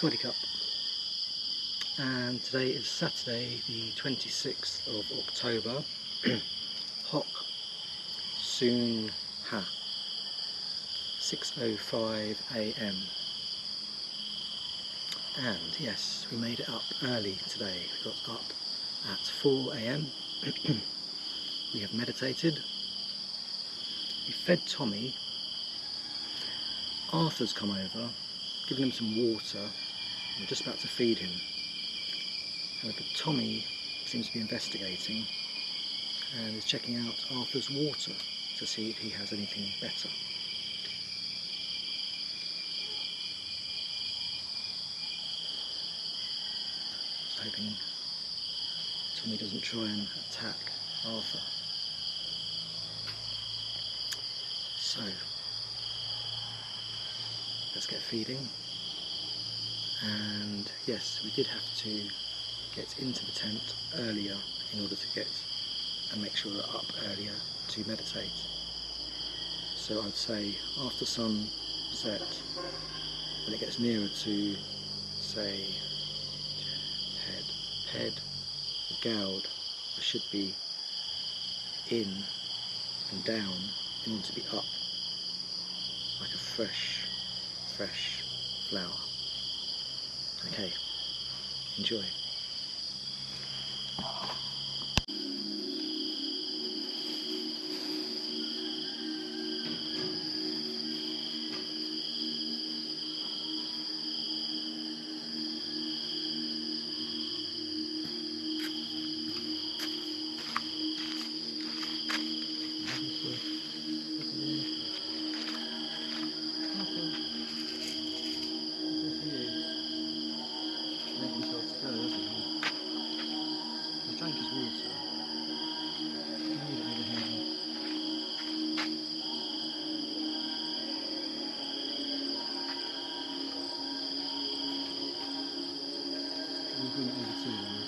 Swaddy Cup, and today is Saturday the 26th of October. Hock Soon Ha, 6:05 AM, and yes, we made it up early today. We got up at 4 AM. We have meditated, we fed Tommy, Arthur's come over, given him some water. We're just about to feed him. However, Tommy seems to be investigating and is checking out Arthur's water to see if he has anything better. Just hoping Tommy doesn't try and attack Arthur. So, let's get feeding. And yes, we did have to get into the tent earlier in order to get and make sure we're up earlier to meditate. So I'd say after sunset, when it gets nearer to, say, head or Goud, I should be in and down in order to be up like a fresh flower. Okay, enjoy. Drank his water. We'll bring it over to them.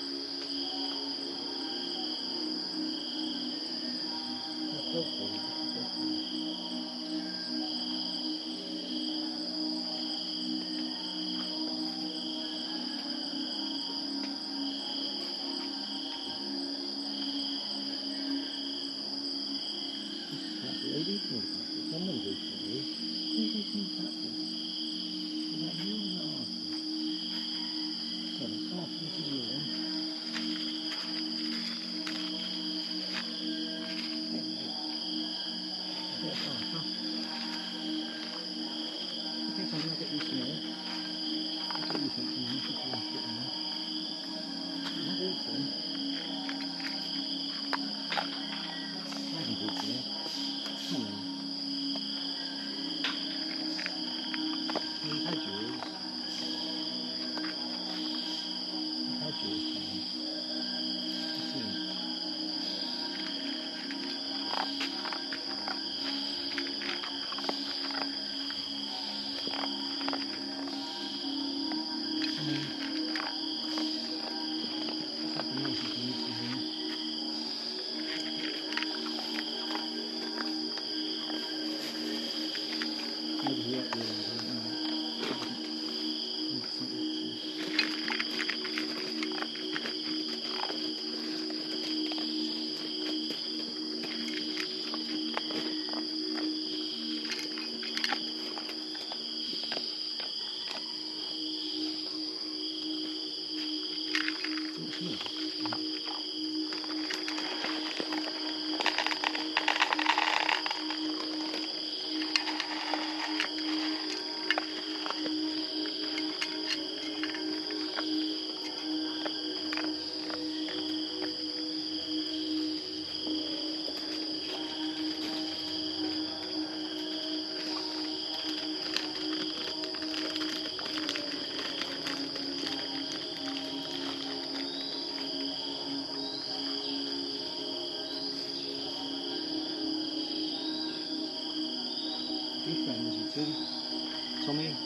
Tommy,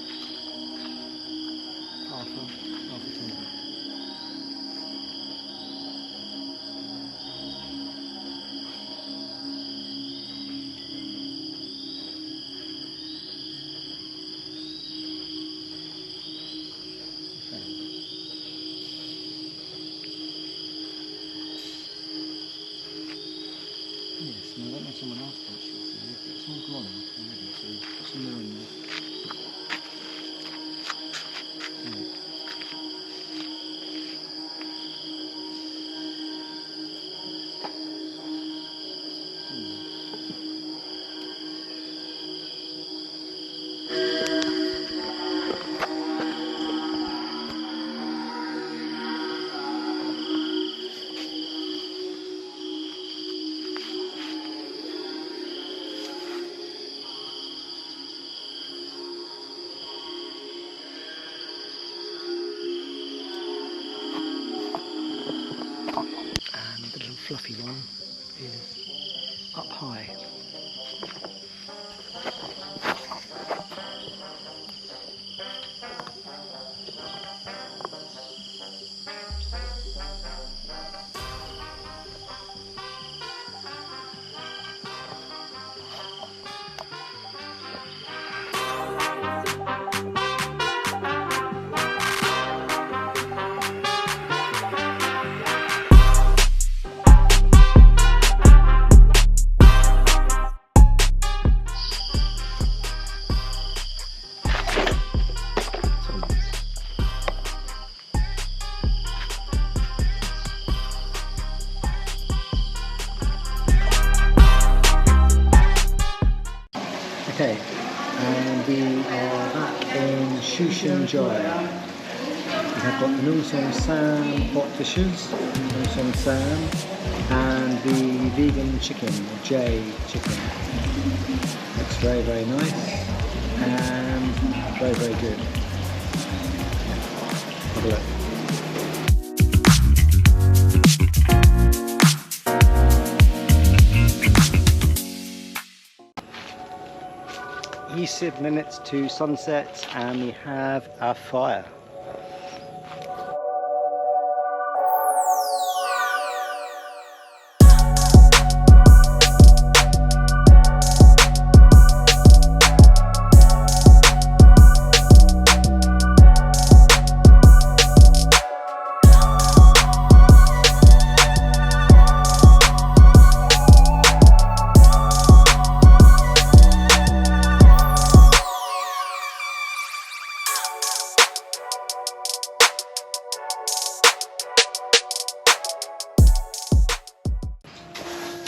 Arthur, Tommy. Yes, and I don't know if someone else touched your food, but it's all gone already, so put some more in there. And the little fluffy one is up high. Okay, and we are back in Chew Xin Jai. We have got the Nom Song Sam pot dishes, Nom Song Sam, and the vegan chicken, or J chicken. Looks very, very nice and very, very good. Have a look. Yeasted minutes to sunset, and we have our fire.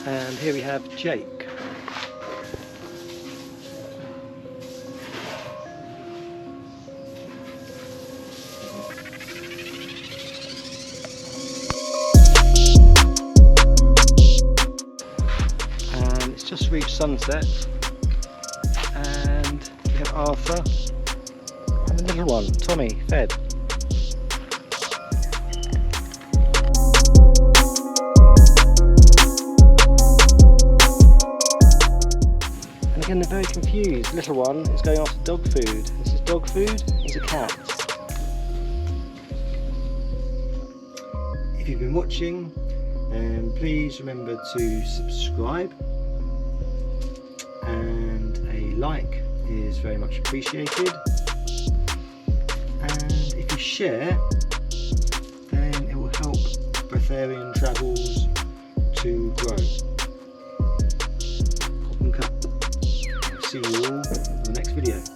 And here we have Jake. And it's just reached sunset. And we have Arthur and the little one, Tommy, fed. Again, they're very confused. Little one is going after dog food. This is dog food, he's a cat. If you've been watching, then please remember to subscribe, and a like is very much appreciated. And if you share, then it will help Breatharian travels to grow. See you all in the next video.